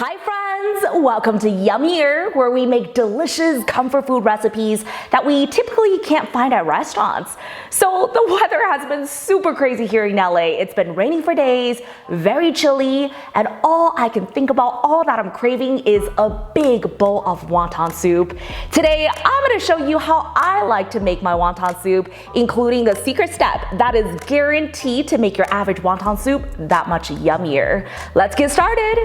Hi friends, welcome to Yummier, where we make delicious comfort food recipes that we typically can't find at restaurants. So the weather has been super crazy here in LA. It's been raining for days, very chilly, and all I can think about, all that I'm craving is a big bowl of wonton soup. Today, I'm gonna show you how I like to make my wonton soup, including a secret step that is guaranteed to make your average wonton soup that much yummier. Let's get started.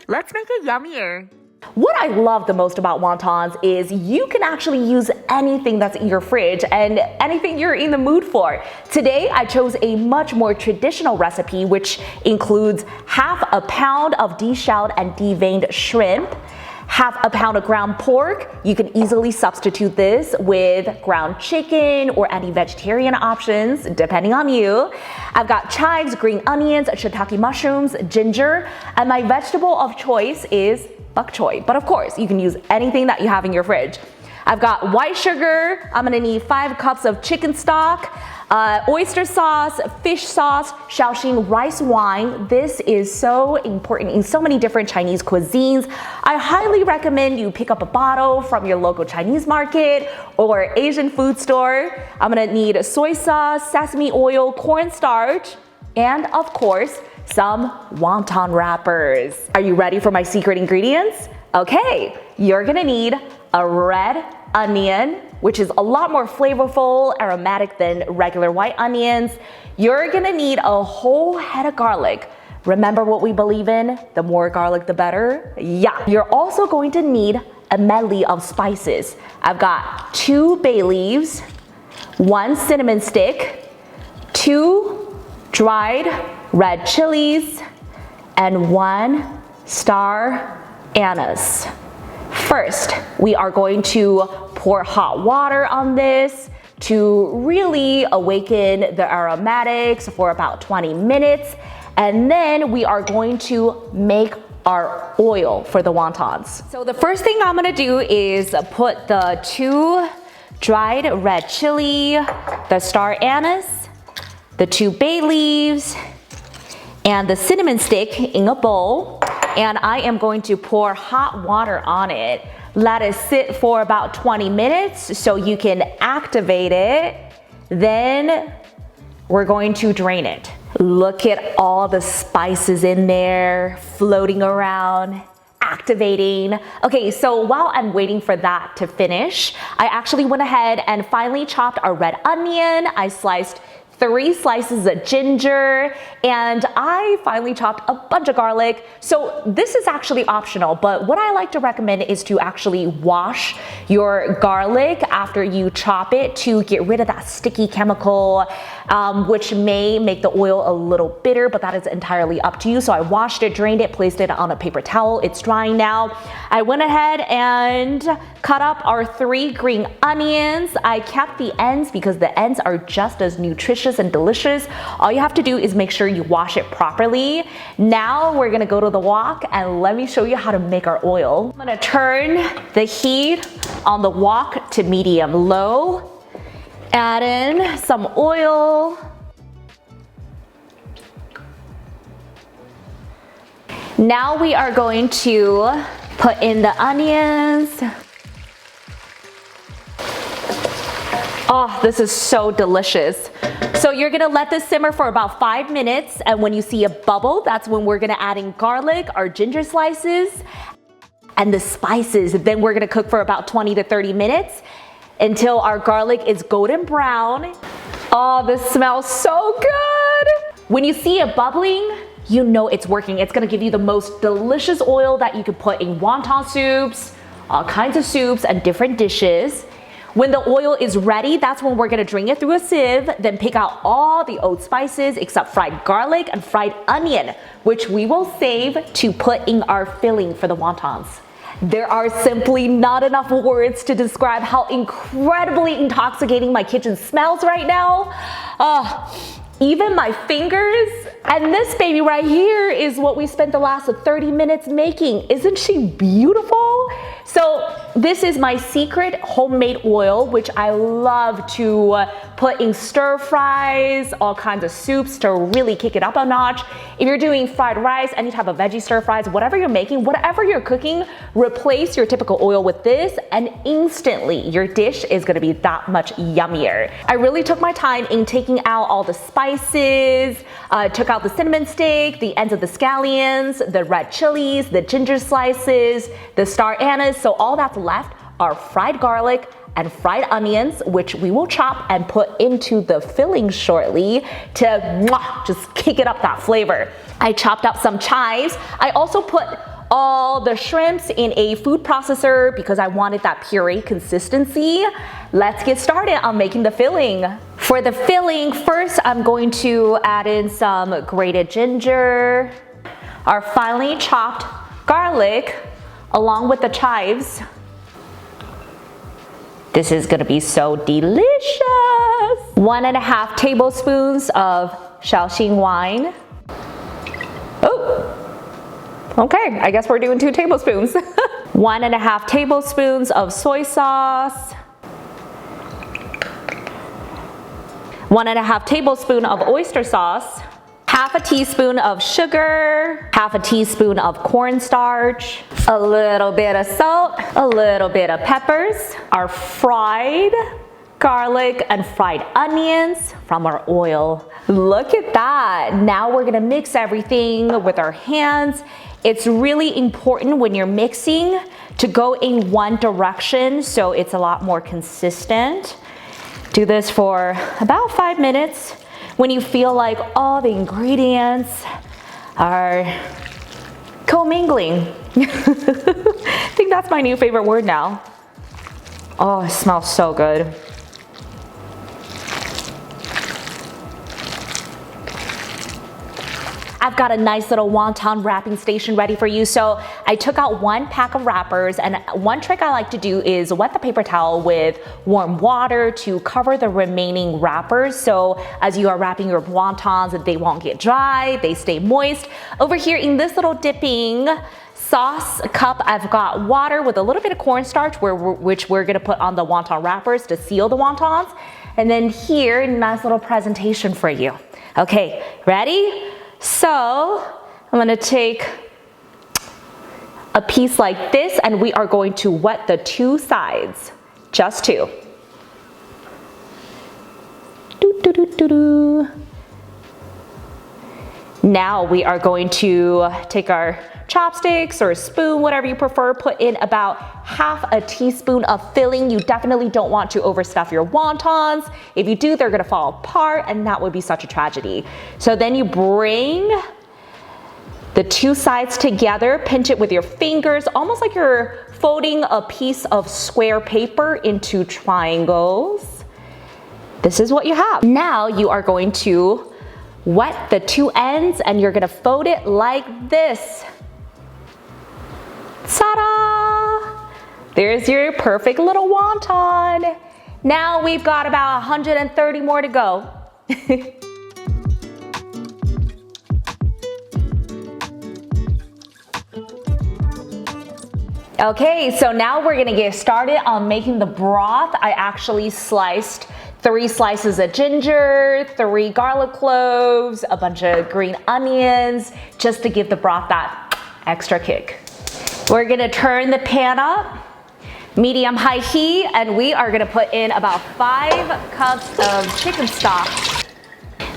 Let's make it yummier. What I love the most about wontons is you can actually use anything that's in your fridge and anything you're in the mood for. Today, I chose a much more traditional recipe, which includes half a pound of deshelled and deveined shrimp, half a pound of ground pork. You can easily substitute this with ground chicken or any vegetarian options, depending on you. I've got chives, green onions, shiitake mushrooms, ginger, and my vegetable of choice is bok choy. But of course, you can use anything that you have in your fridge. I've got white sugar. I'm gonna need 5 cups of chicken stock, oyster sauce, fish sauce, Shaoxing rice wine. This is so important in so many different Chinese cuisines. I highly recommend you pick up a bottle from your local Chinese market or Asian food store. I'm gonna need soy sauce, sesame oil, cornstarch, and of course, some wonton wrappers. Are you ready for my secret ingredients? Okay, you're gonna need a red onion, which is a lot more flavorful, aromatic than regular white onions. You're gonna need a whole head of garlic. Remember what we believe in? The more garlic, the better. Yeah. You're also going to need a medley of spices. I've got 2 bay leaves, 1 cinnamon stick, 2 dried red chilies, and 1 star anise. First, we are going to pour hot water on this to really awaken the aromatics for about 20 minutes. And then we are going to make our oil for the wontons. So the first thing I'm gonna do is put the 2 dried red chili, the star anise, the 2 bay leaves, and the cinnamon stick in a bowl. And I am going to pour hot water on it. Let it sit for about 20 minutes so you can activate it. Then we're going to drain it. Look at all the spices in there floating around, activating. Okay, so while I'm waiting for that to finish, I actually went ahead and finely chopped a red onion. I sliced 3 slices of ginger, and I finally chopped a bunch of garlic. So this is actually optional, but what I like to recommend is to actually wash your garlic after you chop it to get rid of that sticky chemical, which may make the oil a little bitter, but that is entirely up to you. So I washed it, drained it, placed it on a paper towel. It's drying now. I went ahead and cut up our 3 green onions. I kept the ends because the ends are just as nutritious and delicious. All you have to do is make sure you wash it properly. Now we're gonna go to the wok and let me show you how to make our oil. I'm gonna turn the heat on the wok to medium low. Add in some oil. Now we are going to put in the onions. Oh, this is so delicious. So you're gonna let this simmer for about 5 minutes, and when you see a bubble, that's when we're gonna add in garlic, our ginger slices, and the spices. Then we're gonna cook for about 20 to 30 minutes until our garlic is golden brown. Oh, this smells so good. When you see it bubbling, you know it's working. It's gonna give you the most delicious oil that you could put in wonton soups, all kinds of soups and different dishes. When the oil is ready, that's when we're gonna drain it through a sieve, then pick out all the oat spices except fried garlic and fried onion, which we will save to put in our filling for the wontons. There are simply not enough words to describe how incredibly intoxicating my kitchen smells right now. Even my fingers And this baby right here is what we spent the last 30 minutes making. Isn't she beautiful? So this is my secret homemade oil, which I love to put in stir fries, all kinds of soups to really kick it up a notch. If you're doing fried rice, any type of veggie stir fries, whatever you're making, whatever you're cooking, replace your typical oil with this and instantly your dish is gonna be that much yummier. I really took my time in taking out all the spices, took out the cinnamon stick, the ends of the scallions, the red chilies, the ginger slices, the star anise. So all that's left are fried garlic and fried onions, which we will chop and put into the filling shortly to just kick it up that flavor. I chopped up some chives. I also put all the shrimps in a food processor because I wanted that puree consistency. Let's get started on making the filling. For the filling, first I'm going to add in some grated ginger, our finely chopped garlic, along with the chives. This is gonna be so delicious. 1.5 tablespoons of Shaoxing wine. Oh, okay, I guess we're doing 2 tablespoons. 1.5 tablespoons of soy sauce. 1.5 tablespoon of oyster sauce. 1/2 teaspoon of sugar, 1/2 teaspoon of cornstarch, a little bit of salt, a little bit of peppers, our fried garlic and fried onions from our oil. Look at that. Now we're gonna mix everything with our hands. It's really important when you're mixing to go in one direction so it's a lot more consistent. Do this for about 5 minutes. When you feel like all the ingredients are commingling. I think that's my new favorite word now. Oh, it smells so good. I've got a nice little wonton wrapping station ready for you. So I took out 1 pack of wrappers, and one trick I like to do is wet the paper towel with warm water to cover the remaining wrappers. So as you are wrapping your wontons, they won't get dry, they stay moist. Over here in this little dipping sauce cup, I've got water with a little bit of cornstarch which we're gonna put on the wonton wrappers to seal the wontons. And then here, nice little presentation for you. Okay, ready? So I'm gonna take a piece like this and we are going to wet the 2 sides, just 2. Now we are going to take our chopsticks or a spoon, whatever you prefer, put in about 1/2 teaspoon of filling. You definitely don't want to overstuff your wontons. If you do, they're gonna fall apart and that would be such a tragedy. So then you bring the 2 sides together, pinch it with your fingers, almost like you're folding a piece of square paper into triangles. This is what you have. Now you are going to wet the 2 ends and you're gonna fold it like this. Ta-da! There's your perfect little wonton. Now we've got about 130 more to go. Okay, so now we're gonna get started on making the broth. I actually sliced 3 slices of ginger, 3 garlic cloves, a bunch of green onions, just to give the broth that extra kick. We're gonna turn the pan up, medium-high heat, and we are gonna put in about 5 cups of chicken stock.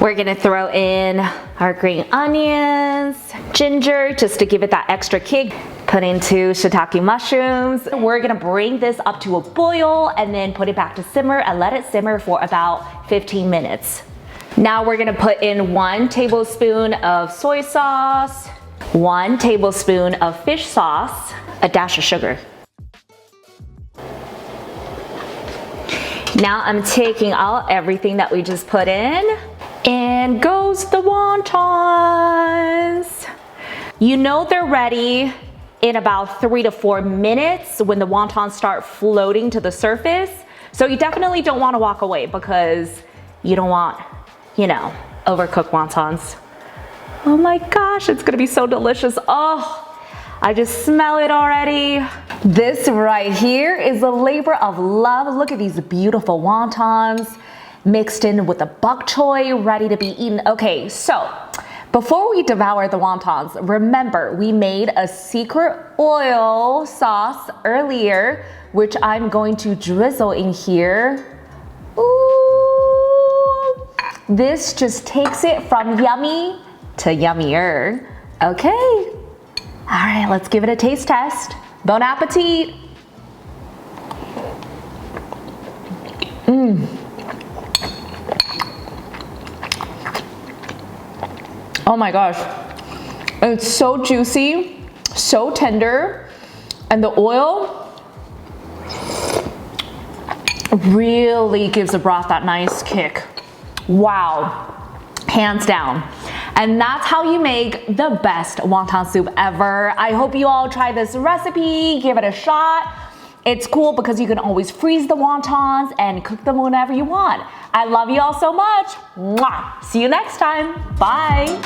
We're gonna throw in our green onions, ginger, just to give it that extra kick. Put into shiitake mushrooms. We're gonna bring this up to a boil and then put it back to simmer and let it simmer for about 15 minutes. Now we're gonna put in 1 tablespoon of soy sauce, 1 tablespoon of fish sauce, a dash of sugar. Now I'm taking out everything that we just put in, and goes the wontons. You know they're ready in about 3 to 4 minutes when the wontons start floating to the surface. So you definitely don't want to walk away because you don't want, you know, overcooked wontons. Oh my gosh, it's gonna be so delicious. Oh, I just smell it already. This right here is a labor of love. Look at these beautiful wontons mixed in with the bok choy, ready to be eaten. Okay, so before we devour the wontons, remember we made a secret oil sauce earlier, which I'm going to drizzle in here. Ooh. This just takes it from yummy to yummier. Okay. All right, let's give it a taste test. Bon appetit. Oh my gosh. It's so juicy, so tender, and the oil really gives the broth that nice kick. Wow, hands down. And that's how you make the best wonton soup ever. I hope you all try this recipe, give it a shot. It's cool because you can always freeze the wontons and cook them whenever you want. I love you all so much. Mwah. See you next time. Bye.